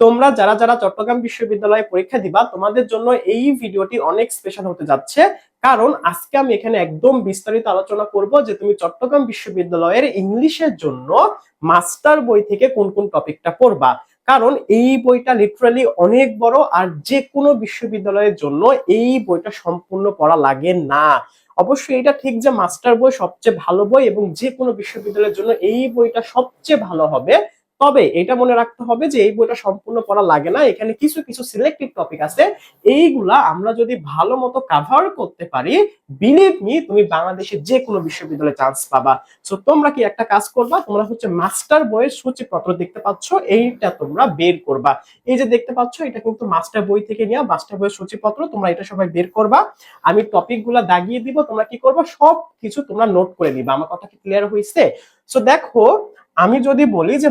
তোমরা যারা যারা চট্টগ্রাম বিশ্ববিদ্যালয়ে পরীক্ষা দিবা তোমাদের জন্য এই ভিডিওটি অনেক স্পেশাল হতে যাচ্ছে। কারণ আজকে আমি এখানে একদম বিস্তারিত আলোচনা করব যে তুমি চট্টগ্রাম বিশ্ববিদ্যালয়ের ইংলিশের জন্য মাস্টার বই থেকে কোন কোন টপিকটা পড়বা। কারণ এই বইটা লিটারালি অনেক বড়, আর যে কোনো বিশ্ববিদ্যালয়ের জন্য এই বইটা সম্পূর্ণ পড়া লাগে না। অবশ্যই এটা ঠিক যে মাস্টার বই সবচেয়ে ভালো বই এবং যে কোনো বিশ্ববিদ্যালয়ের জন্য এই বইটা সবচেয়ে ভালো হবে। তবে এটা মনে রাখতে হবে যে এই বইটা সম্পূর্ণ পড়া লাগে না, এখানে কিছু কিছু সিলেক্টিভ টপিক আছে, এইগুলা আমরা যদি ভালো মতো কভার করতে পারি, বিলিভ মি তুমি বাংলাদেশের যে কোনো বিশ্ববিদ্যালয়ে চান্স পাবা। সো তোমরা কি একটা কাজ করবা, তোমরা হচ্ছে মাস্টার বইয়ের সূচিপত্র দেখতে পাচ্ছ, এইটা তোমরা বের করবা। এই যে দেখতে পাচ্ছ এটা কিন্তু মাস্টার বই থেকে নেওয়া মাস্টার বইয়ের সূচিপত্র, তোমরা এটা সবাই বের করবা। আমি টপিক গুলা দাগিয়ে দিব, তোমরা কি করবা সব কিছু তোমরা নোট করে নিবা। আমার কথা কি ক্লিয়ার হয়েছে? সো দেখো, আমি যদি বলি যে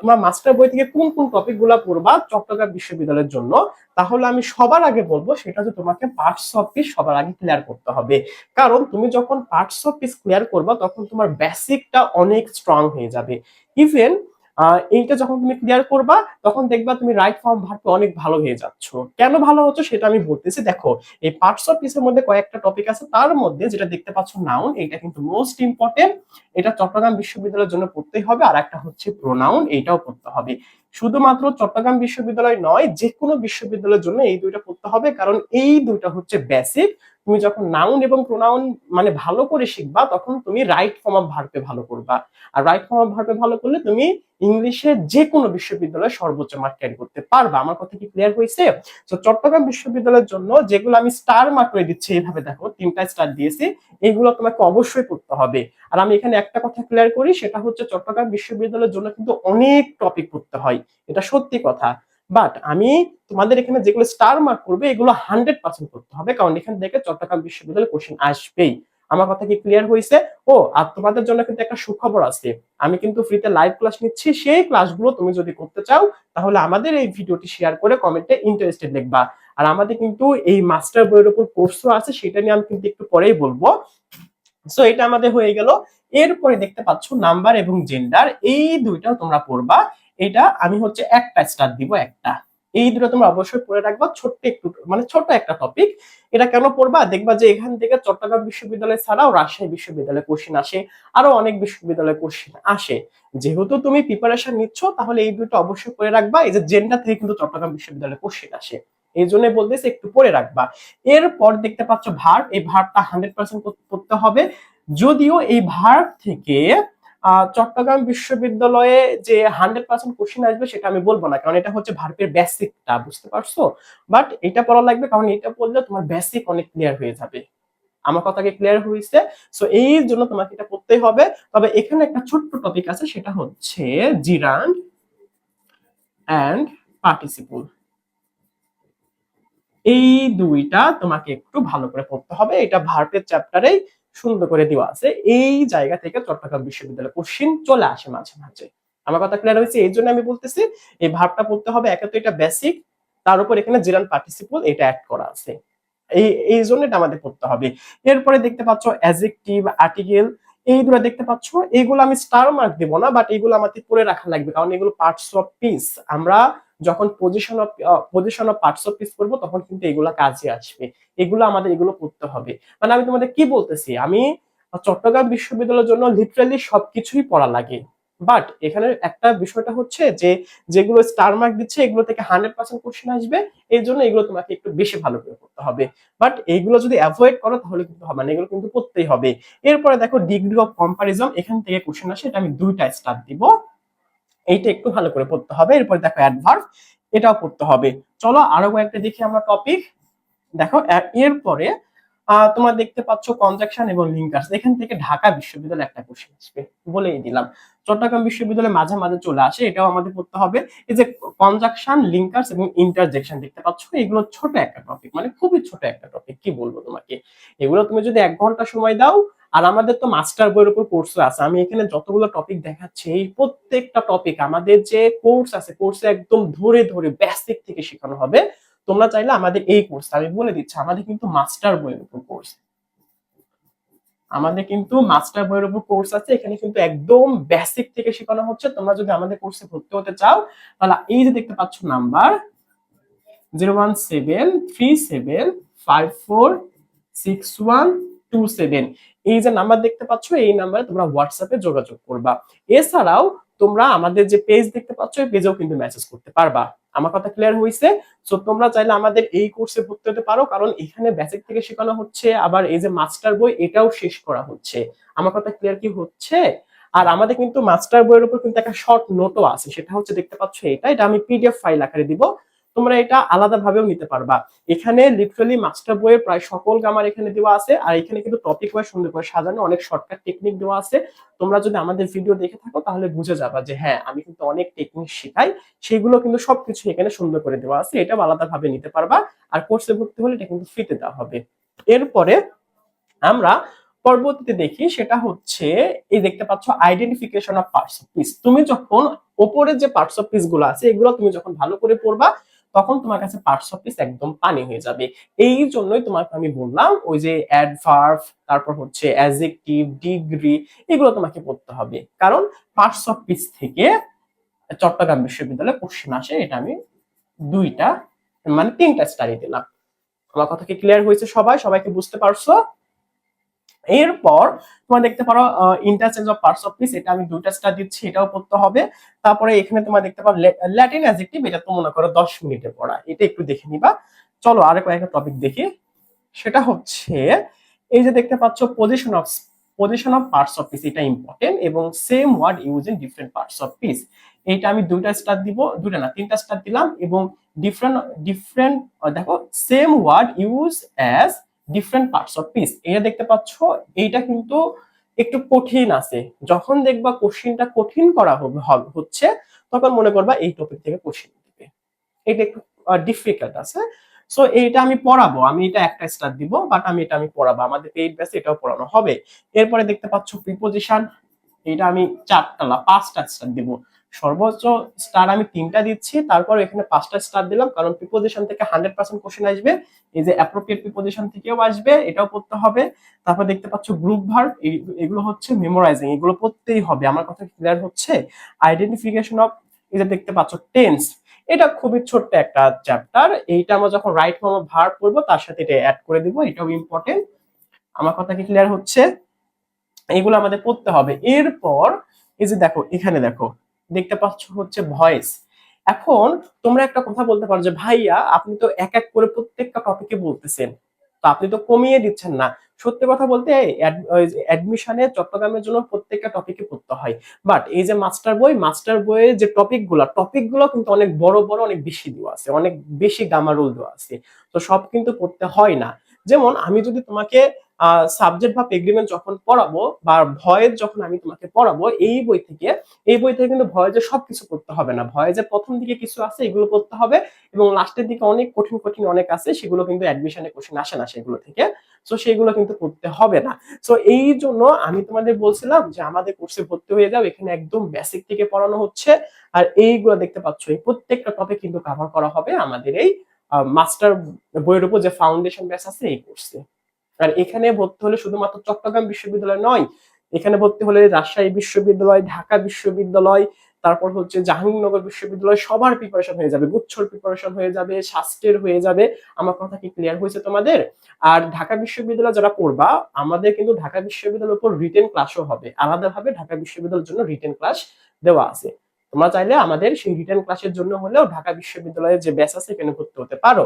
তোমার মাস্টার বই থেকে কোন কোন টপিক গুলা পড়বা চট্টগ্রাম বিশ্ববিদ্যালয়ের জন্য, তাহলে আমি সবার আগে বলবো সেটা যে তোমাকে পার্টস অফ স্পিচ সবার আগে ক্লিয়ার করতে হবে। কারণ তুমি যখন পার্টস অফ স্পিচ ক্লিয়ার করবা তখন তোমার বেসিকটা অনেক স্ট্রং হয়ে যাবে। ইভেন এইটা যখন তুমি ক্লিয়ার করবা তখন দেখবা তুমি রাইট ফর্ম ভার্ব অনেক ভালো হয়ে যাচ্ছ। কেন ভালো হচ্ছে সেটা আমি বলতেছি। দেখো, এই পার্টস অফ স্পিচের মধ্যে কয়েকটা টপিক আছে, তার মধ্যে যেটা দেখতে পাচ্ছ নাউন, এটা কিন্তু মোস্ট ইম্পর্টেন্ট, এটা চট্টগ্রাম বিশ্ববিদ্যালয়ের জন্য পড়তেই হবে। আর একটা হচ্ছে প্রোনাউন, এইটাও পড়তে হবে। শুধুমাত্র চট্টগ্রাম বিশ্ববিদ্যালয় নয়, যে কোনো বিশ্ববিদ্যালয়ের জন্য এই দুইটা পড়তে হবে, কারণ এই দুইটা হচ্ছে বেসিক। তুমি যখন নাউন এবং প্রোনাউন মানে ভালো করে শিখবা তখন তুমি রাইট ফর্ম অফ ভার্বে ভালো করবা। আর রাইট ফর্ম অফ ভার্বে ভালো করলে তুমি ইংলিশে যে কোনো বিশ্ববিদ্যালয়ে সর্বোচ্চ মার্ক ক্যারি করতে পারবা। আমার কথা কি ক্লিয়ার হয়েছে? তো চট্টগ্রাম বিশ্ববিদ্যালয়ের জন্য যেগুলো আমি স্টার মার্ক করে দিচ্ছি, এইভাবে দেখো 3টা স্টার দিয়েছি, এইগুলো তোমাকে অবশ্যই পড়তে হবে। আর আমি এখানে একটা কথা ক্লিয়ার করি, সেটা হচ্ছে চট্টগ্রাম বিশ্ববিদ্যালয়ের জন্য কিন্তু অনেক টপিক পড়তে হয়, এটা সত্যি কথা। বাট আমি তোমাদের এখানে যেগুলো স্টার মার্ক করবে এগুলো 100% করতে হবে, কারণ এখান থেকে চট্টগ্রাম বিশ্ববিদ্যালয়ে কোশ্চেন আসবেই। আমার কথা কি ক্লিয়ার হয়েছে? ও আর তোমাদের জন্য কিন্তু একটা সুখবর আছে, আমি কিন্তু ফ্রিতে লাইভ ক্লাস নিচ্ছি। সেই ক্লাসগুলো তুমি যদি করতে চাও তাহলে আমাদের এই ভিডিওটি শেয়ার করে কমেন্টে ইন্টারেস্টেড লিখবা। আর আমাদের কিন্তু এই মাস্টার বইয়ের উপর কোর্সও আছে, সেটা নিয়ে আমি কিন্তু একটু পরেই বলবো। সো এটা আমাদের হয়ে গেল। এরপরে দেখতে পাচ্ছ নাম্বার এবং জেন্ডার, এই দুইটাও তোমরা পড়বা। এটা আমি হচ্ছে একটা স্টার দিব, একটা। এই দুটো তোমরা অবশ্যই পড়ে রাখবা, ছোট্ট একটু মানে ছোট একটা টপিক। এটা কেন পড়বা, দেখবা যে এখান থেকে চট্টগ্রাম বিশ্ববিদ্যালয় ছাড়াও রাজশাহী বিশ্ববিদ্যালয়ে কোশ্চেন আসে, আরো অনেক বিশ্ববিদ্যালয়ে কোশ্চেন আসে। যেহেতু তুমি প্রিপারেশন নিচ্ছ তাহলে এই দুটো অবশ্যই পড়ে রাখবা। এই যে জেন্ডার থেকে কিন্তু চট্টগ্রাম বিশ্ববিদ্যালয়ে কোশ্চেন আসে, এই জন্য বলতেছি একটু পড়ে রাখবা। এরপর দেখতে পাচ্ছ ভার্ব, এই ভার্বটা 100% পড়তে হবে। যদিও এই ভার্ব থেকে চট্টগ্রাম বিশ্ববিদ্যালয়ে যে 100% কোশ্চেন আসবে সেটা আমি বলবো না, কারণ এটা হচ্ছে ভার্বের বেসিকটা, বুঝতে পারছো? বাট এটা পড়া লাগবে, কারণ এটা পড়লে তোমার বেসিক অনেক ক্লিয়ার হয়ে যাবে। আমার কথা কি ক্লিয়ার হয়েছে? সো এই জন্য তোমাকে এটা পড়তে হবে। তবে এখানে একটা ছোট্ট টপিক আছে, সেটা হচ্ছে জিরান্ড এন্ড পার্টিসিপল। এই দুইটা তোমাকে একটু ভালো করে পড়তে হবে, এটা ভার্বের চ্যাপ্টারেই সুন্দর করে দেওয়া আছে। এই জায়গা থেকে চট্টগ্রাম বিশ্ববিদ্যালয় কোশ্চিন চলে আসে মাঝে মাঝে। আমার কথা ক্লিয়ার হয়েছে? এই জন্য আমি বলতেছি এই ভার্বটা পড়তে হবে। একে তো এটা বেসিক, তার উপর এখানে জিরান পার্টিসিপল এটা অ্যাড করা আছে, এই এই জন্য এটা আমাদের পড়তে হবে। এরপরে দেখতে পাচ্ছ অ্যাডজেক্টিভ, আর্টিকেল, এই দুটো দেখতে পাচ্ছ। এগুলো আমি স্টার মার্ক দেব না, বাট এগুলো আমাদের পড়ে রাখা লাগবে, কারণ এগুলো পার্টস অফ পিস। আমরা যখন position of parts of piece করবো তখন কিন্তু এগুলা কাজে আসবে। এগুলো আমাদের এগুলো পড়তে হবে। মানে আমি তোমাদের কি বলতেছি, আমি চট্টগ্রাম বিশ্ববিদ্যালয়ের জন্য লিটারালি সবকিছুই পড়া লাগে। বাট এখানে একটা বিষয়টা হচ্ছে যে যেগুলো স্টার মার্ক দিচ্ছে এগুলো থেকে 100% কোশ্চেন আসবে, এই জন্য এগুলো তোমাকে একটু বেশি ভালো করে পড়তে হবে। বাট এইগুলো যদি অ্যাভয়েড করো তাহলে কিন্তু হবে না, এগুলো কিন্তু পড়তেই হবে। এরপরে দেখো ডিগ্রি অফ কম্পারিজন, এখান থেকে কোশ্চেন আসে, এটা আমি 2টা স্টার দিব, এইটা একটু ভালো করে পড়তে হবে। এরপর দেখো অ্যাডভার্ব, এটাও পড়তে হবে। চলো আরো কয়েকটা দেখি আমরা টপিক। দেখো এরপরে তোমরা দেখতে পাচ্ছ কনজাংশন এবং লিঙ্কার্স, এখান থেকে ঢাকা বিশ্ববিদ্যালয়ে একটা কোশ্চেন আসবে, বলেই দিলাম। চট্টগ্রাম বিশ্ববিদ্যালয়ে মাঝে মাঝে চলে আসে, এটাও আমাদের পড়তে হবে। এই যে কনজাংশন, লিঙ্কার্স এবং ইন্টারজেকশন দেখতে পাচ্ছ, এগুলো ছোট একটা টপিক, মানে খুবই ছোট একটা টপিক, কি বলবো তোমাকে। এগুলো তুমি যদি 1 ঘন্টা সময় দাও, আর আমাদের তো মাস্টার বইয়ের উপর কোর্স আছে, আমি এখানে যতগুলো টপিক দেখাচ্ছি এই প্রত্যেকটা টপিক আমাদের যে কোর্স আছে, কোর্সে একদম ধরে ধরে বেসিক থেকে শেখানো হবে। তোমরা চাইলে আমাদের এই কোর্স, আমি বলে দিচ্ছি, আমাদের কিন্তু মাস্টার বইয়ের উপর কোর্স, আমাদের কিন্তু মাস্টার বইয়ের উপর কোর্স আছে, এখানে কিন্তু একদম বেসিক থেকে শেখানো হচ্ছে। তোমরা যদি আমাদের কোর্সে ভর্তি হতে চাও তাহলে এই যে দেখতে পাচ্ছ নাম্বার 01737546127, এই যে নাম্বার দেখতে পাচ্ছ এই নাম্বারে তোমরা হোয়াটসঅ্যাপে যোগাযোগ করবা। এছাড়াও তোমরা আমাদের যে পেজ দেখতে পাচ্ছ এই পেজেও কিন্তু মেসেজ করতে পারবা। আমার কথা ক্লিয়ার হয়েছে? সো তোমরা চাইলে আমাদের এই কোর্সে ভর্তি হতে পারো, কারণ এখানে বেসিক থেকে শেখানো হচ্ছে, আবার এই যে মাস্টার বই এটাও শেষ করা হচ্ছে। আমার কথা ক্লিয়ার কি হচ্ছে? আর আমাদের কিন্তু মাস্টার বইয়ের উপর কিন্তু একটা শর্ট নোটও আছে, সেটা হচ্ছে দেখতে পাচ্ছ এটা আমি পিডিএফ ফাইল আকারে দিব, তোমরা এটা আলাদা ভাবেও নিতে পারবা। এখানে লিটারালি মাস্টার বইয়ের প্রায় সকল গ্রামার এখানে দেওয়া আছে, আর এখানে কিন্তু টপিক ওয়াইজ সুন্দর করে সাজানো, অনেক শর্টকাট টেকনিক দেওয়া আছে। তোমরা যদি আমাদের ভিডিও দেখে থাকো তাহলে বুঝে যাবা যে হ্যাঁ আমি কিন্তু অনেক টেকনিক শেখাই, সেগুলো কিন্তু সবকিছু এখানে সুন্দর করে দেওয়া আছে, এটাও আলাদা ভাবে নিতে পারবা। আর কোর্সে ভর্তি হলে এটা কিন্তু ফ্রিতে দেওয়া হবে। এরপরে আমরা পরবর্তীতে দেখি, সেটা হচ্ছে এই দেখতে পাচ্ছ identification of parts of speech. তুমি যখন ওপরে যে পার্টস অফ স্পিচ গুলো আছে এগুলো তুমি যখন ভালো করে পড়বা তখন তোমার কাছে পার্টস অফ স্পিচ একদম পানি হয়ে যাবে। এই জন্যই তোমাকে আমি বললাম ওই যে অ্যাডভার্ব, তারপর হচ্ছে অ্যাডজেক্টিভ, ডিগ্রি, এগুলো তোমাকে পড়তে হবে, কারণ পার্টস অফ স্পিচ থেকে চট্টগ্রাম বিশ্ববিদ্যালয়ে কোশ্চেন আসে। এটা আমি দুইটা মানে তিনটা স্টাডি দিলাম। আমার কথা কি ক্লিয়ার হয়েছে? সবাইকে বুঝতে পারছো? এরপর তোমরা দেখতে পারো interchange of parts of speech, এটা আমি দুইটা স্টার দিচ্ছি, এটাও পড়তে হবে। তারপরে এখানে তোমরা দেখতে পারো ল্যাটিন অ্যাডজেক্টিভ, এটা তো মনে করো 10 মিনিটে পড়া, এটা একটু দেখে নিবা। চলো আরো কয়েকটা টপিক দেখি। সেটা হচ্ছে এই যে দেখতে পাচ্ছ position of parts of speech, এটা ইম্পর্টেন্ট, এবং same word use in different parts of speech, এইটা আমি দুইটা স্টার দিব, দুইটা না তিনটা স্টার দিলাম। এবং ডিফারেন্ট ডিফারেন্ট দেখো same word use as different parts of speech, এটা দেখতে পাচ্ছ এইটা কিন্তু একটু কঠিন আছে। যখন দেখবা কোশ্চিনটা কঠিন করা হচ্ছে তখন মনে করবা এই টপিক থেকে কোশ্চিন দিবে, এটা একটু ডিফিকাল্ট আছে। সো এইটা আমি পড়াবো, আমি এটা একটা স্টার দিব, বাট আমি পড়াবো, আমাদের পেইড ব্যাচে এটাও পড়ানো হবে। এরপরে দেখতে পাচ্ছ প্রিপোজিশন, এটা আমি চারটা না পাঁচটা স্টার দিব। সর্বোচ্চ স্টার আমি তিনটা দিচ্ছি, তারপর এখানে পাঁচটা স্টার দিলাম, কারণ প্রিপোজিশন থেকে 100% কোশ্চেন আসবে। এই যে অ্যাপ্রোপ্রিয়েট প্রিপোজিশন থেকেও আসবে, এটাও পড়তে হবে। তারপর দেখতে পাচ্ছ গ্রুপ ভার্ব, এগুলো হচ্ছে মেমোরাইজিং, এগুলো পড়তেই হবে। আমার কথা ক্লিয়ার হচ্ছে? আইডেন্টিফিকেশন অফ, এই যে দেখতে পাচ্ছ টেন্স, এটা খুবই ছোট্ট একটা চ্যাপ্টার, এইটা আমরা যখন রাইট ফর্ম অফ ভার্ব পড়বো তার সাথে এটা অ্যাড করে দিব, এটাও ইম্পর্টেন্ট। আমার কথা কি ক্লিয়ার হচ্ছে? এইগুলো আমাদের পড়তে হবে। এরপর এই যে দেখো এখানে দেখো দেখতে পাচ্ছ হচ্ছে ভয়েস। এখন তোমরা একটা কথা বলতে পারো যে ভাইয়া আপনি তো এক এক করে প্রত্যেকটা টপিকে বলতেছেন, তো আপনি তো কমিয়ে দিচ্ছেন না। সত্যি কথা বলতে অ্যাডমিশনে চট্টগ্রামের জন্য প্রত্যেকটা টপিকে পড়তে হয়, বাট এই যে মাস্টার বইয়ের যে টপিকগুলো কিন্তু অনেক বড় বড়, অনেক বেশি দেওয়া আছে, অনেক বেশি গামারুল দেওয়া আছে, তো সব কিন্তু পড়তে হয় না। যেমন আমি যদি তোমাকে সাবজেক্ট বা এগ্রিমেন্ট যখন পড়াবো বা ভয়েস যখন আমি তোমাকে পড়াবো এই বই থেকে কিন্তু ভয়েসে সবকিছু পড়তে হবে না, ভয়েসে প্রথম দিকে কিছু আছে এগুলো পড়তে হবে, এবং লাস্টের দিকে অনেক কঠিন কঠিন অনেক আছে, সেগুলো কিন্তু অ্যাডমিশনে কোশ্চেন আসে না সেগুলো থেকে, সো সেগুলো কিন্তু পড়তে হবে না। সো এই জন্য আমি তোমাদের বলছিলাম যে আমাদের কোর্সে ভর্তি হয়ে যাও, এখানে একদম বেসিক থেকে পড়ানো হচ্ছে। আর এইগুলো দেখতে পাচ্ছ এই প্রত্যেকটা টপিক কিন্তু কভার করা হবে আমাদের এই মাস্টার বইয়ের উপর যে ফাউন্ডেশন ব্যাচ আছে এই কোর্সে। আর এখানে ভর্তি হলে শুধুমাত্র চট্টগ্রাম বিশ্ববিদ্যালয় নয়, এখানে ভর্তি হলে রাজশাহী বিশ্ববিদ্যালয়, ঢাকা বিশ্ববিদ্যালয়, তারপর হচ্ছে জাহাঙ্গীরনগর বিশ্ববিদ্যালয়, সবার প্রিপারেশন হয়ে যাবে, গুচ্ছর প্রিপারেশন হয়ে যাবে, শাস্ত্রের হয়ে যাবে। আমার কথা কি ক্লিয়ার হয়েছে তোমাদের? আর ঢাকা বিশ্ববিদ্যালয় যারা পড়বা, আমাদের কিন্তু ঢাকা বিশ্ববিদ্যালয়ের উপর রিটেন ক্লাসও হবে, আলাদাভাবে ঢাকা বিশ্ববিদ্যালয়ের জন্য রিটেন ক্লাস দেওয়া আছে। তোমরা চাইলে আমাদের সেই রিটেন ক্লাসের জন্য হলেও ঢাকা বিশ্ববিদ্যালয়ের যে ব্যাচ আছে এখানে ভর্তি হতে পারো।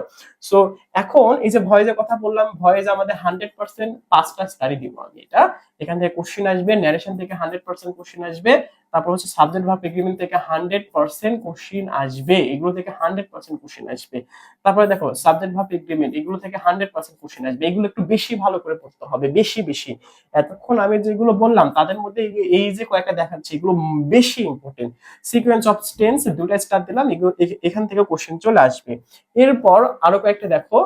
সো এখন এই যে ভয়েসের কথা বললাম, ভয়েস আমাদের 100% পাঁচটা স্টাডি দিব আমি, এটা এখান থেকে কোশ্চেন আসবে, ন্যারেশন থেকে 100% কোশ্চেন আসবে, তারপর হচ্ছে সাবজেক্ট ভার্ব এগ্রিমেন্ট থেকে 100% কোশ্চেন আসবে, এগুলো থেকে 100% কোশ্চেন আসবে। তারপরে দেখো সাবজেক্ট ভার্ব এগ্রিমেন্ট, এগুলো থেকে 100% কোশ্চেন আসবে, এগুলো একটু বেশি ভালো করে পড়তে হবে, বেশি বেশি। এতক্ষণ আমি যেগুলো বললাম তাদের মধ্যে এই যে কয়েকটা দেখাচ্ছি এগুলো বেশি ইম্পর্টেন্ট। সিকোয়েন্স অফ টেন্স দুটা স্টার দিলাম, এগুলো এখান থেকে কোশ্চেন চলে আসবে। এরপর আরো কয়েকটা দেখো,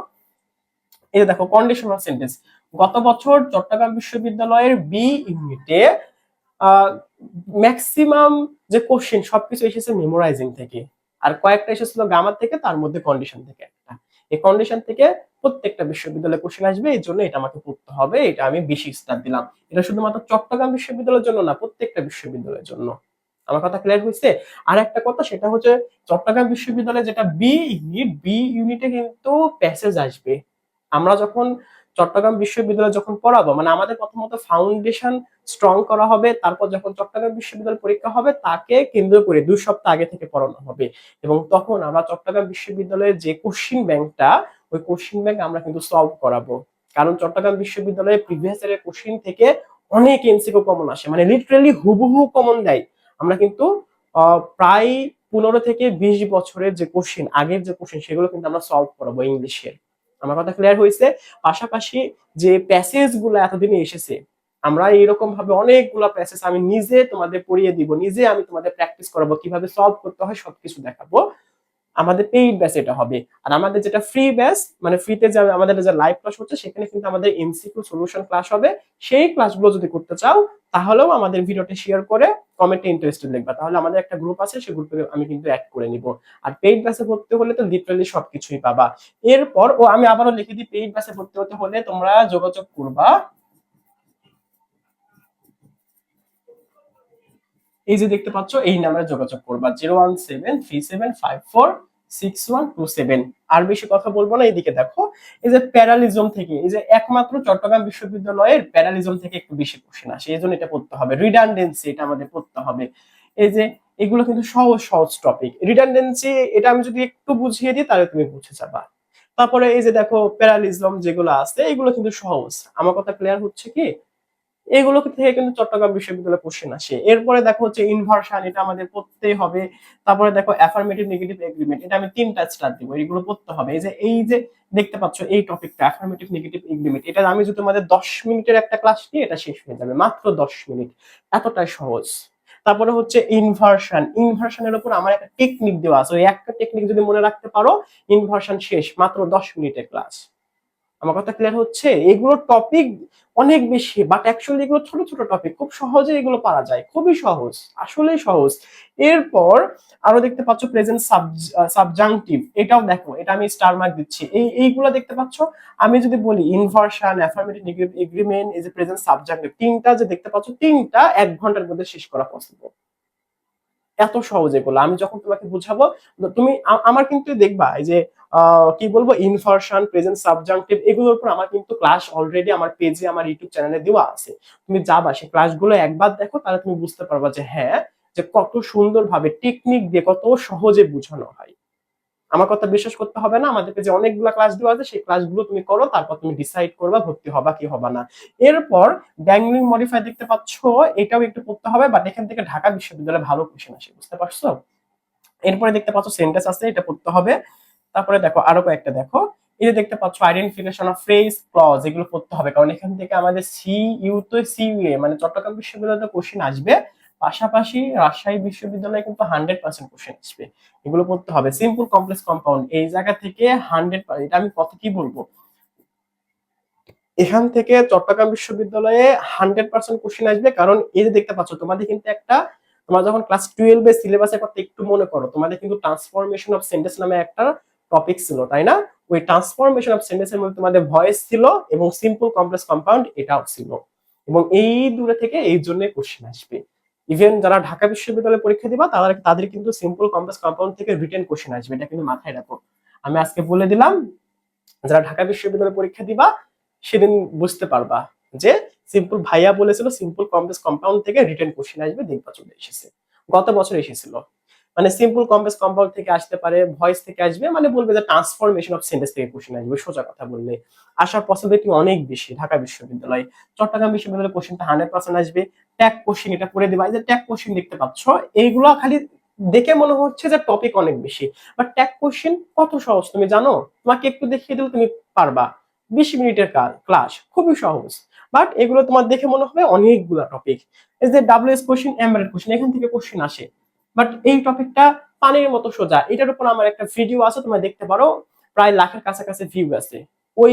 এই দেখো কন্ডিশনাল সেন্টেন্স, গত বছর চট্টগ্রাম বিশ্ববিদ্যালয়ের বি ইউনিটে ম্যাক্সিমাম যে কোশ্চেন সবকিছু এসেছে মেমোরাইজিং থেকে, আর কয়েকটা এসেছিল গ্রামার থেকে, তার মধ্যে কন্ডিশন থেকে একটা। এই কন্ডিশন থেকে প্রত্যেকটা বিশ্ববিদ্যালয়ে কোশ্চেন আসবে, এই জন্য এটা আমাকে পড়তে হবে, এটা আমি বেশি স্টার দিলাম। এটা শুধুমাত্র চট্টগ্রাম বিশ্ববিদ্যালয়ের জন্য না, প্রত্যেকটা বিশ্ববিদ্যালয়ের জন্য। আমার কথা ক্লিয়ার হয়েছে? আর একটা কথা, সেটা হচ্ছে চট্টগ্রাম বিশ্ববিদ্যালয়ে যেটা বি ইউনিটে কিন্তু প্যাসেজ আসবে। আমরা যখন চট্টগ্রাম বিশ্ববিদ্যালয়ে যখন পড়াবো, মানে আমাদের প্রথমত ফাউন্ডেশন স্ট্রং করা হবে, তারপর যখন চট্টগ্রাম বিশ্ববিদ্যালয় পরীক্ষা হবে তাকে কেন্দ্র করে 2 সপ্তাহ আগে থেকে পড়ানো হবে। এবং তখন আমরা চট্টগ্রাম বিশ্ববিদ্যালয়ের যে কোশ্চিন ব্যাংকটা, ওই কোশ্চিন ব্যাংক আমরা কিন্তু সলভ করাবো। কারণ চট্টগ্রাম বিশ্ববিদ্যালয়ে প্রিভিয়াস ইয়ারের কোশ্চিন থেকে অনেক এমসিকিউ কমন আসে, মানে লিটারালি হুবহু কমন দেয়। আমরা কিন্তু প্রায় 15 থেকে 20 বছরের যে কোশ্চিন, আগের যে কোশ্চিন, সেগুলো কিন্তু আমরা সলভ করাবো ইংলিশের। আমার কথা ক্লিয়ার হয়েছে? পাশাপাশি যে প্যাসেজ গুলো এতদিনে এসেছে, আমরা এইরকম ভাবে অনেকগুলো প্যাসেজ আমি নিজে তোমাদের পড়িয়ে দিব, নিজে আমি তোমাদের প্র্যাকটিস করাবো, কিভাবে সলভ করতে হয় সবকিছু দেখাবো। আমাদের পেইড ব্যাচ এটা হবে। আর আমাদের যেটা ফ্রি ব্যাচ, মানে ফ্রিতে যে আমাদের যে লাইভ ক্লাস হচ্ছে, সেখানে কিন্তু আমাদের এমসিকিউ সলিউশন ক্লাস হবে। সেই ক্লাসগুলো যদি করতে চাও, তাহলেও আমাদের ভিডিওটা শেয়ার করে কমেন্টে ইন্টারেস্টেড লিখবা, তাহলে আমাদের একটা গ্রুপ আছে, সেই গ্রুপে আমি কিন্তু অ্যাড করে নিব। আর পেইড ব্যাচে ভর্তি হলে তো লিটারালি সবকিছুই পাবা। এরপর আমি আবারও লিখে দিই, পেইড ব্যাচে ভর্তি হতে হলে তোমরা যোগাযোগ করবা এই যে দেখতে পাচ্ছ, এই নাম্বারে যোগাযোগ করবা, 01737546127। আর বেশি কথা বলবো না, এইদিকে দেখো, এই যে প্যারালিজম থেকে, এই যে একমাত্র চট্টগ্রাম বিশ্ববিদ্যালয়ের প্যারালিজম থেকে একটু বেশি কোশ্চেন আসে, এই জন্য এটা পড়তে হবে। রিডান্ডেন্সি, এটা আমাদের পড়তে হবে। এই যে এগুলো কিন্তু সহজ সহজ টপিক। রিডান্ডেন্সি এটা আমি যদি একটু বুঝিয়ে দিই, তাহলে তুমি বুঝে যাবা। তারপরে এই যে দেখো প্যারালিজম যেগুলো আছে, এগুলো কিন্তু সহজ। আমার কথা ক্লিয়ার হচ্ছে কি? এগুলো থেকে কিন্তু চট্টগ্রাম বিশ্ববিদ্যালয়ে কোশ্চেন আসে। এরপরে দেখো হচ্ছে ইনভার্সন, এটা আমাদের পড়তেই হবে। তারপরে দেখো অ্যাফার্মেটিভ নেগেটিভ এগ্রিমেন্ট, এটা আমি 3টা স্টার দিব, এগুলো পড়তে হবে। এই যে দেখতে পাচ্ছ এই টপিকটা অ্যাফার্মেটিভ নেগেটিভ এগ্রিমেন্ট, এটা আমি যদি তোমাদের 10 মিনিটের একটা ক্লাস নিই, এটা শেষ হয়ে যাবে মাত্র 10 মিনিট, এতটাই সহজ। তারপরে হচ্ছে ইনভার্সন, ইনভার্সনের উপর আমার একটা টেকনিক দেওয়া আছে, ওই একটা টেকনিক যদি মনে রাখতে পারো, ইনভার্সন শেষ, মাত্র 10 মিনিটের ক্লাস। আমার কথা ক্লিয়ার হচ্ছে? এগুলো টপিক অনেক বেশি, বাট অ্যাকচুয়ালি এগুলো ছোট ছোট টপিক, খুব সহজে এগুলো পারা যায়, খুবই সহজ, আসলেই সহজ। এরপর আরো দেখতে পাচ্ছ প্রেজেন্ট সাবজাংটিভ, এটাও দেখো, এটা আমি স্টার মার্ক দিচ্ছি। এইগুলো দেখতে পাচ্ছ। আমি যদি বলি ইনভার্সন, অ্যাফার্মেটিভ নেগেটিভ এগ্রিমেন্ট, এই যে প্রেজেন্ট সাবজাংটিভ, তিনটা যে দেখতে পাচ্ছ, তিনটা 1 ঘন্টার মধ্যে শেষ করা পসিবল। এত সহজ এগুলো। আমি যখন তোমাকে বুঝাবো, তুমি আমার কিন্তু দেখবা, এই যে কি বলবো, ইনভার্সন, প্রেজেন্ট সাবজাংটিভ, এগুলোর উপর আমার কিন্তু ক্লাস অলরেডি আমার পেজে, আমার ইউটিউব চ্যানেলে দেওয়া আছে। তুমি যাবা, সেই ক্লাসগুলো একবার দেখো, তাহলে তুমি বুঝতে পারবা যে হ্যাঁ, যে কত সুন্দরভাবে টেকনিক দিয়ে কত সহজে বোঝানো হয়। আমার কথা বিশ্বাস করতে হবে না, আমাদের পেজে অনেকগুলো ক্লাস দেওয়া আছে, সেই ক্লাসগুলো তুমি করো, তারপর তুমি ডিসাইড করবা ভর্তি হবা কি হবা না। এরপর ড্যাংলিং মডিফাই দেখতে পাচ্ছ, এটাও একটু পড়তে হবে, বাট এখান থেকে ঢাকা বিশ্ববিদ্যালয়ে ভালো কোশ্চেন আসে, বুঝতে পারছো? এরপরে দেখতে পাচ্ছ সেন্টেন্স আছে, এটা পড়তে হবে। তারপরে দেখো আরো কয়েকটা দেখো, এই যে দেখতে পাচ্ছ আইডেন্টিফিকেশন অফ ফ্রেজ ক্লজ, এগুলো পড়তে হবে, কারণ এখান থেকে আমাদের সিইউ তো সিইউএ মানে চট্টগ্রাম বিশ্ববিদ্যালয়ে কোশ্চেন আসবে। পাশাপাশি রাজশাহী বিশ্ববিদ্যালয়ে কিন্তু 100% কোশ্চেন আসবে, এগুলো পড়তে হবে। সিম্পল কমপ্লেক্স কম্পাউন্ড, এই জায়গা থেকে 100, এটা আমি কত কি বলবো, এখান থেকে চট্টগ্রাম বিশ্ববিদ্যালয়ে 100% কোশ্চেন আসবে। কারণ এই যে দেখতে পাচ্ছ, তোমাদের কিন্তু একটা, তোমরা যখন ক্লাস 12 এর সিলেবাসের কথা একটু মনে করো, তোমাদের কিন্তু ট্রান্সফরমেশন অফ সেন্টেন্স নামে একটা টপিক ছিল, তাই না? ওই ট্রান্সফরমেশন অফ সেন্টেন্স এর মধ্যে তোমাদের ভয়েস ছিল এবং সিম্পল কমপ্লেক্স কম্পাউন্ড এটাও ছিল। এবং এই দূরে থেকে এই জন্য কোশ্চেন আসবে। ইভেন যারা ঢাকা বিশ্ববিদ্যালয়ে পরীক্ষা দিবা, তাদের কিন্তু সিম্পল কমপ্লেক্স কম্পাউন্ড থেকে রিটেন কোশ্চেন আসবে, এটা কিন্তু মাথায় রাখো। আমি আজকে বলে দিলাম, যারা ঢাকা বিশ্ববিদ্যালয়ে পরীক্ষা দিবা, সেদিন বুঝতে পারবা যে সিম্পল ভাইয়া বলেছিল সিম্পল কমপ্লেক্স কম্পাউন্ড থেকে রিটেন কোশ্চেন আসবে, দেখবা চলে এসেছে। গত বছর এসেছিল। মানে সিম্পল কমপ্লেক্স কম্পাউন্ড থেকে আসতে পারে, ভয়েস থেকে আসবে, মানে বলবে যে ট্রান্সফরমেশন অফ সেন্টেন্স থেকে কোশ্চেন আসবে, সোজা কথা বললে। আসার পসিবিলিটি অনেক বেশি ঢাকা বিশ্ববিদ্যালয়। চট্টগ্রাম বিশ্ববিদ্যালয়ের কোশ্চেনটা 100% আসবে। ট্যাগ কোশ্চেন, এটা করে দিবা, এই যে ট্যাগ কোশ্চেন দেখতে পাচ্ছ, এইগুলো খালি দেখে মনে হচ্ছে যে টপিক অনেক বেশি, বাট ট্যাগ কোশ্চেন কত সহজ তুমি জানো? তোমাকে একটু দেখিয়ে দিলে তুমি পারবা। 20 মিনিটের ক্লাস, খুবই সহজ। বাট এগুলো তোমার দেখে মনে হবে অনেকগুলা টপিক। এই যে ডাব্লিউএস কোশ্চেন, এমবেডেড কোশ্চেন, এখান থেকে কোশ্চেন আসে। বাট এই টপিকটা পানির মতো সোজা। এটার উপর আমার একটা ভিডিও আছে, তোমরা দেখতে পারো, প্রায় লাখের কাছাকাছি ভিউ আছে। ওই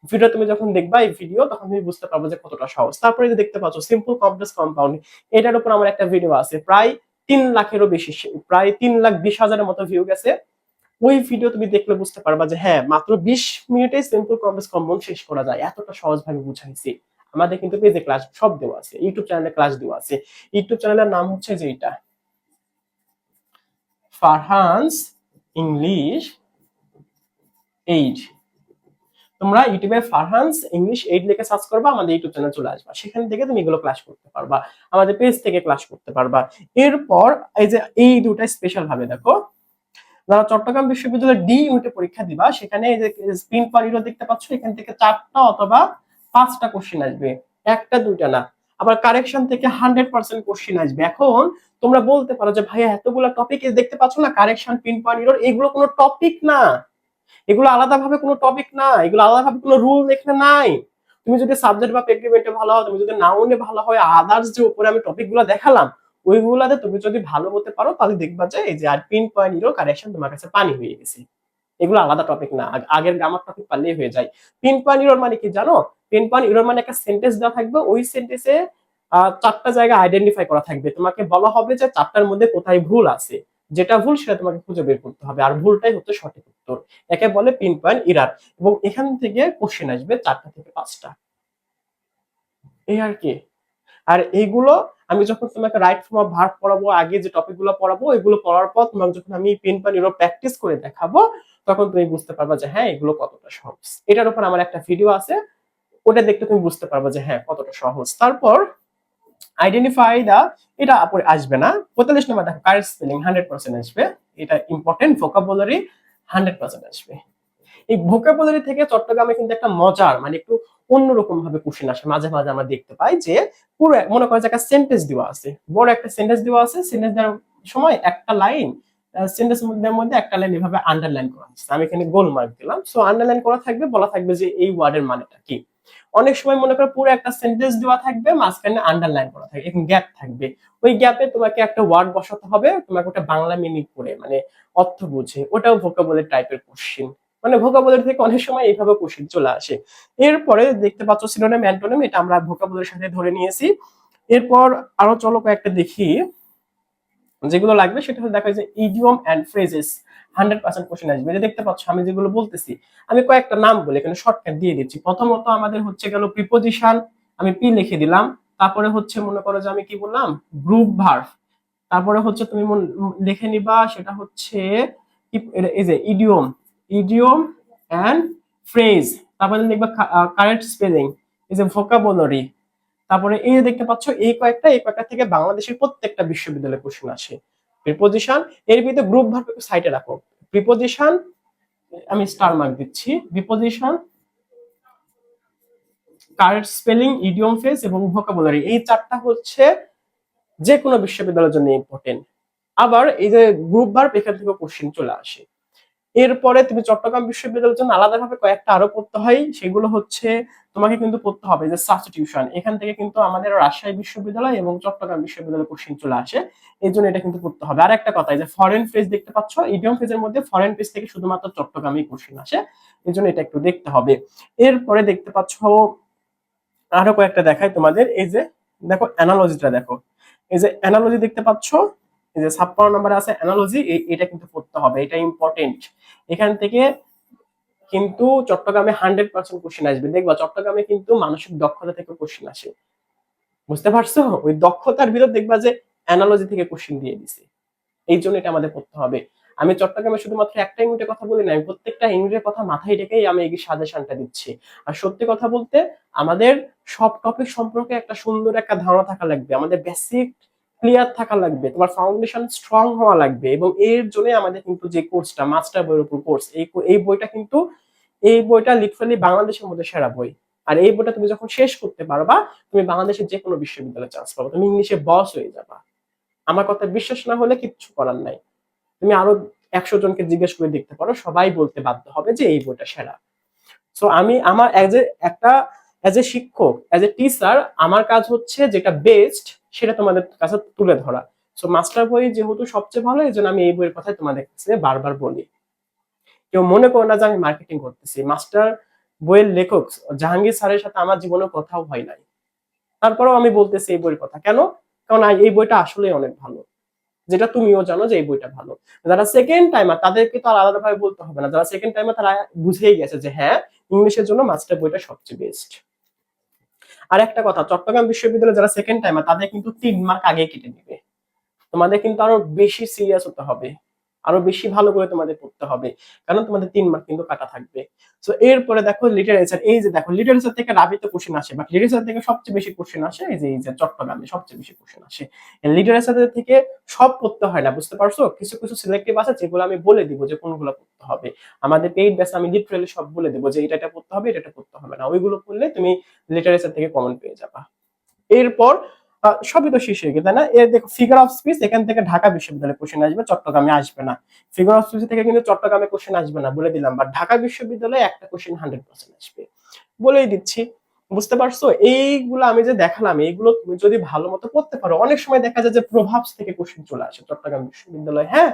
ভিডিও তুমি যখন দেখবা, এই ভিডিও, তখন তুমি বুঝতে পারবে যে কতটা সহজ। তারপরে যে দেখতে পাচ্ছ সিম্পল কমপ্লেক্স কম্পাউন্ড, এটার উপর আমার একটা ভিডিও আছে, প্রায় 3 লাখেরও বেশি, প্রায় 3,20,000-এর মতো ভিউ গেছে। ওই ভিডিও তুমি দেখলে বুঝতে পারবা যে হ্যাঁ মাত্র 20 মিনিটে সিম্পল কমপ্লেক্স কম্পাউন্ড শেষ করা যায়, এতটা সহজভাবে বুঝাইছি। আমাদের কিন্তু পেজে ক্লাস সব দেওয়া আছে, ইউটিউব চ্যানেলে ক্লাস দেওয়া আছে। ইউটিউব চ্যানেলের নাম হচ্ছে যে এটা ফারহানস ইংলিশ এইড। তোমরা ইউটিউবে ফারহানস ইংলিশ এইড লিখে সার্চ করবা, আমাদের ইউটিউব চ্যানেল চলে আসবা, সেখান থেকে তুমি এগুলো ক্লাস করতে পারবা, আমাদের পেজ থেকে ক্লাস করতে পারবা। এরপর এই যে এই দুটা স্পেশাল ভাবে দেখো, যারা চট্টগ্রাম বিশ্ববিদ্যালয়ের ডি ইউনিটে পরীক্ষা দিবা, সেখানে এই যে স্পিন পানিরও দেখতে পাচ্ছ, এখান থেকে 4টা অথবা 5টা কোশ্চেন আসবে, একটা দুইটা না। আবার কারেকশন থেকে 100% কোশ্চেন আসবে। এখন তোমরা বলতে পারো যে ভাইয়া এতগুলো টপিক দেখতে পাচ্ছ না, কারেকশন, পিন পয়েন্ট, এগুলো কোনো টপিক না, এগুলো আলাদাভাবে কোনো টপিক না, এগুলো আলাদাভাবে কোনো রুল এখানে নাই। তুমি যদি সাবজেক্ট বা এগ্রিমেন্টে ভালো হও, তুমি যদি নাউনে ভালো হয়, আদার্স যে উপরে আমি টপিকগুলো দেখালাম ওইগুলাতে তুমি যদি ভালো হতে পারো, তাহলে দেখবা যে এই যে আর পিন পয়েন্ট ইরো কারেকশন তোমার কাছে পানি হয়ে গেছে। এগুলো আলাদা টপিক না, আগের গ্রামার টপিক পারলেই হয়ে যায়। পিন পয়েন্ট ইরোর মানে কি জানো? পিন পয়েন্ট ইরোর মানে একটা সেন্টেন্স দেওয়া থাকবে, ওই সেন্টেন্সে 4টা জায়গা আইডেন্টিফাই করা থাকবে, তোমাকে বলা হবে যে 4টার মধ্যে কোথায় ভুল আছে, যেটা ভুল সেটা তোমাকে খুঁজে বের করতে হবে, আর ভুলটাই হচ্ছে সঠিক উত্তর। একে বলে পিন পয়েন্ট ইরার। এবং এখান থেকে কোশ্চেন আসবে 4টা থেকে 5টা, এই আর কি। আর এইগুলো আমি যখন তোমাকে রাইট ফর্ম অফ ভার্ব পড়াবো, আগে যে টপিকগুলো পড়াবো, এগুলো পড়ার পর তোমাকে যখন আমি পিন পয়েন্ট ইরো প্র্যাকটিস করে দেখাবো, তখন তুমি বুঝতে পারবা যে হ্যাঁ এগুলো কতটা সহজ। এটার উপর আমার একটা ভিডিও আছে, ওটা দেখতে তুমি বুঝতে পারবা যে হ্যাঁ কতটা সহজ। তারপর আইডেন্টিফাই দা, এটা আপরে আসবে না। 45 নম্বর দেখো, কারেক্ট স্পেলিং 100% আসবে, এটা ইম্পর্টেন্ট। ভোকাবুলারি 100% আসবে। এই ভোকাবুলারি থেকে চট্টগ্রামে কিন্তু একটা মজার মানে একটু অন্যরকম ভাবে কোশ্চেন আসে মাঝে মাঝে, আমরা দেখতে পাই যে পুরো মনে করে যে একটা সেন্টেন্স দেওয়া আছে, বড় একটা সেন্টেন্স দেওয়া আছে, সেন্টেন্স দেওয়ার সময় একটা লাইন, সেন্টেন্স মধ্যে একটা লাইন এভাবে আন্ডারলাইন করা আছে, আমি এখানে গোল মার্ক দিলাম। সো আন্ডারলাইন করা থাকবে, বলা থাকবে যে এই ওয়ার্ডের মানেটা কি। অনেক সময় মনে করো পুরো একটা সেন্টেন্স দেওয়া থাকবে, মাঝখানে আন্ডারলাইন করা থাকবে, এখন গ্যাপ থাকবে, ওই গ্যাপে তোমাকে একটা ওয়ার্ড বসাতে হবে, তোমাকে ওটা বাংলা মিনিং করে মানে অর্থ বুঝে, ওটাও ভোকাবুলারি টাইপের কোশ্চেন। মানে ভোকাবুলারি থেকে অনেক সময় এইভাবে কোশ্চেন চলে আসে। এরপরে দেখতে পাচ্ছ সিনোনিম অ্যান্টোনিম, এটা আমরা ভোকাবুলারির সাথে ধরে নিয়েছি। এরপর আরো চলো কয়েকটা দেখি যেগুলো লাগবে, সেটা হচ্ছে দেখা যায় ইডিয়ম এন্ড ফ্রেজেস। 100% কোশ্চেন আসবে। যে দেখতে পাচ্ছ আমি যেগুলো বলতেছি, আমি কয়েকটা নাম বলে এখানে শর্টকাট দিয়ে দিচ্ছি। প্রথমত আমাদের হচ্ছে গেল প্রিপোজিশন, আমি পি লিখে দিলাম। তারপরে হচ্ছে মনে করো যে আমি কি বললাম, গ্রুপ ভার্ব। তারপরে হচ্ছে তুমি লিখে নিবা, সেটা হচ্ছে এই যে ইডিয়ম, ইডিয়ম এন্ড ফ্রেজ। তারপরে লিখবা কারেক্ট স্পেলিং, এই যে ভোকাবুলারি। তারপরে এই যে দেখতে পাচ্ছ এই কয়েকটা থেকে বাংলাদেশের প্রত্যেকটা বিশ্ববিদ্যালয়ে কোশ্চেন আসে। প্রিপোজিশন, এর ভিতরে গ্রুপ ভার্ব একটু সাইডে রাখো। প্রিপোজিশন, আমি স্টার মার্ক দিচ্ছি, preposition, correct spelling, idiom phrase এবং ভোকাবুলারি, এই 4টা হচ্ছে যে কোনো বিশ্ববিদ্যালয়ের জন্য ইম্পর্টেন্ট। আবার এই যে গ্রুপ ভার্ব, এখান থেকে কোশ্চেন চলে আসে। এরপরে তুমি চট্টগ্রাম বিশ্ববিদ্যালয়ের জন্য আলাদাভাবে কয়েকটা আরো পড়তে হয়, সেগুলো হচ্ছে তোমাকে কিন্তু পড়তে হবে যে সাবস্টিটিউশন। এখান থেকে কিন্তু আমাদের রাজশাহী বিশ্ববিদ্যালয় এবং চট্টগ্রাম বিশ্ববিদ্যালয় কোশ্চেন চলে আসে, এই জন্য এটা কিন্তু পড়তে হবে। আর একটা কথা, এই যে ফরেন ফ্রেজ দেখতে পাচ্ছ, ইডিয়ম ফ্রেজের মধ্যে ফরেন ফ্রেজ থেকে শুধুমাত্র চট্টগ্রামে কোশ্চেন আসে, এই জন্য এটা একটু দেখতে হবে। এরপরে দেখতে পাচ্ছ আরো কয়েকটা দেখাই তোমাদের, এই যে দেখো অ্যানালজিটা দেখো, এই যে অ্যানালজি দেখতে পাচ্ছ, এই যে 56 নম্বরে আছে অ্যানালজি, এটা কিন্তু পড়তে হবে, এটা ইম্পর্টেন্ট। এখান থেকে কিন্তু চট্টগ্রামে 100% কোশ্চেন আসবে, দেখবা চট্টগ্রামে কিন্তু মানসিক দক্ষতা থেকে কোশ্চেন আসে, বুঝতে পারছো? ওই দক্ষতার ভিতর দেখবা যে অ্যানালজি থেকে কোশ্চেন দিয়ে দিছে, এই জন্য এটা আমাদের পড়তে হবে। আমি চট্টগ্রামে শুধুমাত্র একটা ইউনিটের কথা বলি না, আমি প্রত্যেকটা ইউনিটের কথা মাথায় রেখেই আমি এই সাজেশনটা দিচ্ছি। আর সত্যি কথা বলতে আমাদের সব টপিক সম্পর্কে একটা সুন্দর একটা ধারণা থাকা লাগবে, আমাদের বেসিক ক্লিয়ার থাকা লাগবে, তোমার ফাউন্ডেশন স্ট্রং হওয়া লাগবে। এবং এর জন্য আমাদের কিন্তু যে কোর্সটা মাস্টার বইয়ের উপর কোর্স, এই বইটা কিন্তু এই বইটা লিটারালি বাংলাদেশের মধ্যে সেরা বই। আর এই বইটা তুমি যখন শেষ করতে পারবা, তুমি বাংলাদেশের যে কোনো বিশ্ববিদ্যালয়ে চান্স পাবা, তুমি ইংলিশে বস হয়ে যাবা। আমার কথা বিশ্বাস না হলে কিচ্ছু করার নাই, তুমি আরো 100 জনকে জিজ্ঞেস করে দেখতে পারো, সবাই বলতে বাধ্য হবে যে এই বইটা সেরা। সো আমি আমার অ্যাজ এ শিক্ষক, অ্যাজ এ টিচার, আমার কাজ হচ্ছে যেটা বেস্ট সেটা তোমাদের কাছে তুলে ধরা। সো মাস্টার বই যেহেতু সবচেয়ে ভালো, এই জন্য আমি এই বইয়ের কথাই তোমাদের কাছে বারবার বলি। কেউ মনে করো না যে আমি মার্কেটিং করতেছি, মাস্টার বইয়ের লেখক জাহাঙ্গীর স্যারের সাথে আমার জীবনে কথাও হয় নাই, তারপরেও আমি বলতেছি এই বইয়ের কথা। কেন? কারণ এই বইটা আসলে অনেক ভালো। যেটা তুমিও জানো যে এই বইটা ভালো। যারা সেকেন্ড টাইমার তাদেরকে তো আর আলাদাভাবে বলতে হবে না, যারা সেকেন্ড টাইমার তারা বুঝেই গেছে যে হ্যাঁ ইংলিশের জন্য মাস্টার বইটা সবচেয়ে বেস্ট। আর একটা কথা, চট্টগ্রাম বিশ্ববিদ্যালয়ে যারা সেকেন্ড টাইমার তাদের কিন্তু 3 মার্ক আগে কেটে দিবে। তোমাদের কিন্তু আরো বেশি সিরিয়াস হতে হবে, আরো বেশি ভালো করে তোমাদের পড়তে হবে, কারণ তোমাদের 3 মার্ক কিন্তু কাটা থাকবে। তো এরপরে দেখো লিটারেচার, এই যে দেখো লিটারেচার থেকে রাবিতে কোশ্চেন আসে, বাট লিটারেচার থেকে সবচেয়ে বেশি কোশ্চেন আসে এই যে চট্টগ্রামে সবচেয়ে বেশি কোশ্চেন আসে। লিটারেচার থেকে সব পড়তে হয় না, বুঝতে পারছো? কিছু কিছু সিলেক্টিভ আছে যেগুলো আমি বলে দিব যে কোনগুলো পড়তে হবে। আমাদের পেইড ব্যাচে আমি লিটারালি সব বলে দেবো যে এটা পড়তে হবে, এটা পড়তে হবে না, ওইগুলো পড়লে তুমি লিটারেচার থেকে কমন পেয়ে যাবা। এরপর সবই তো শেষ হয়ে গেছে, তাই না? এর দেখো ফিগার অফ স্পিচ এখান থেকে ঢাকা বিশ্ববিদ্যালয়ে কোশ্চেন আসবে, চট্টগ্রামে আসবে না। ফিগার অফ স্পিচ থেকে কিন্তু চট্টগ্রামে কোশ্চেন আসবে না বলে দিলাম, বাট ঢাকা বিশ্ববিদ্যালয়ে একটা কোশ্চেন 100% আসবে, বলেই দিচ্ছি। বুঝতে পারছো? এইগুলো আমি যে দেখালাম এইগুলো তুমি যদি ভালো মতো পড়তে পারো, অনেক সময় দেখা যায় যে প্রভাবস থেকে কোশ্চেন চলে আসে চট্টগ্রাম বিশ্ববিদ্যালয়ে, হ্যাঁ,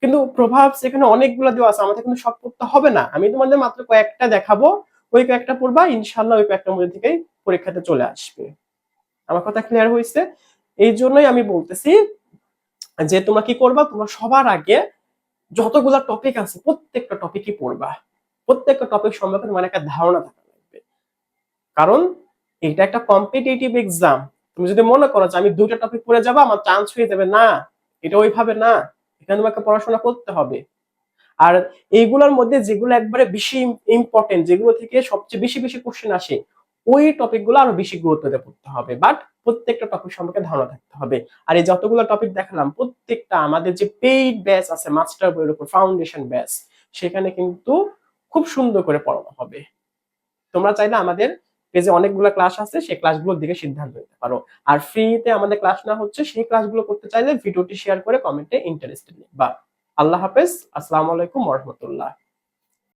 কিন্তু প্রভাবস এখানে অনেকগুলো দেওয়া আছে, আমাদের কিন্তু সব পড়তে হবে না, আমি তোমাদের মাত্র কয়েকটা দেখাবো, ওই কয়েকটা পড়বা, ইনশাল্লাহ ওই কয়েকটার মধ্যে থেকেই পরীক্ষাতে চলে আসবে। আমার কথা ক্লিয়ার হয়েছে? এই জন্যই আমি বলতেছি যে তোমরা কি করবা, তোমরা সবার আগে যতগুলা টপিক আছে প্রত্যেকটা টপিকই পড়বা, প্রত্যেকটা টপিক সম্পর্কে তোমার একটা ধারণা থাকা লাগবে, কারণ এটা একটা কম্পিটিটিভ এক্সাম। তুমি যদি মনে করো যে আমি 2টা টপিক পড়ে যাবো আমার চান্স হয়ে যাবে, না, এটা ওইভাবে না, এখানে তোমাকে পড়াশোনা করতে হবে। আর এইগুলোর মধ্যে যেগুলো একবারে বেশি ইম্পর্টেন্ট, যেগুলো থেকে সবচেয়ে বেশি বেশি কোশ্চেন আসে, ওই টপিক গুলো আরো বেশি গুরুত্ব দিয়ে পড়তে হবে, বাট প্রত্যেকটা টপিক সম্পর্কে ধারণা থাকতে হবে। আর এই যতগুলো টপিক দেখালাম প্রত্যেকটা আমাদের যে পেইড ব্যাচ আছে মাস্টার বইয়ের উপর ফাউন্ডেশন ব্যাচ, সেখানে কিন্তু খুব সুন্দর করে পড়ানো হবে। তোমরা চাইলে আমাদের পেজে অনেকগুলো ক্লাস আছে, সেই ক্লাসগুলোর দিকে সিদ্ধান্ত নিতে পারো। আর ফ্রিতে আমাদের ক্লাস না হচ্ছে, সেই ক্লাসগুলো করতে চাইলে ভিডিওটি শেয়ার করে কমেন্টে ইন্টারেস্টেড লিখবা। আল্লাহ হাফেজ, আসসালামু আলাইকুম ওয়া রাহমাতুল্লাহ।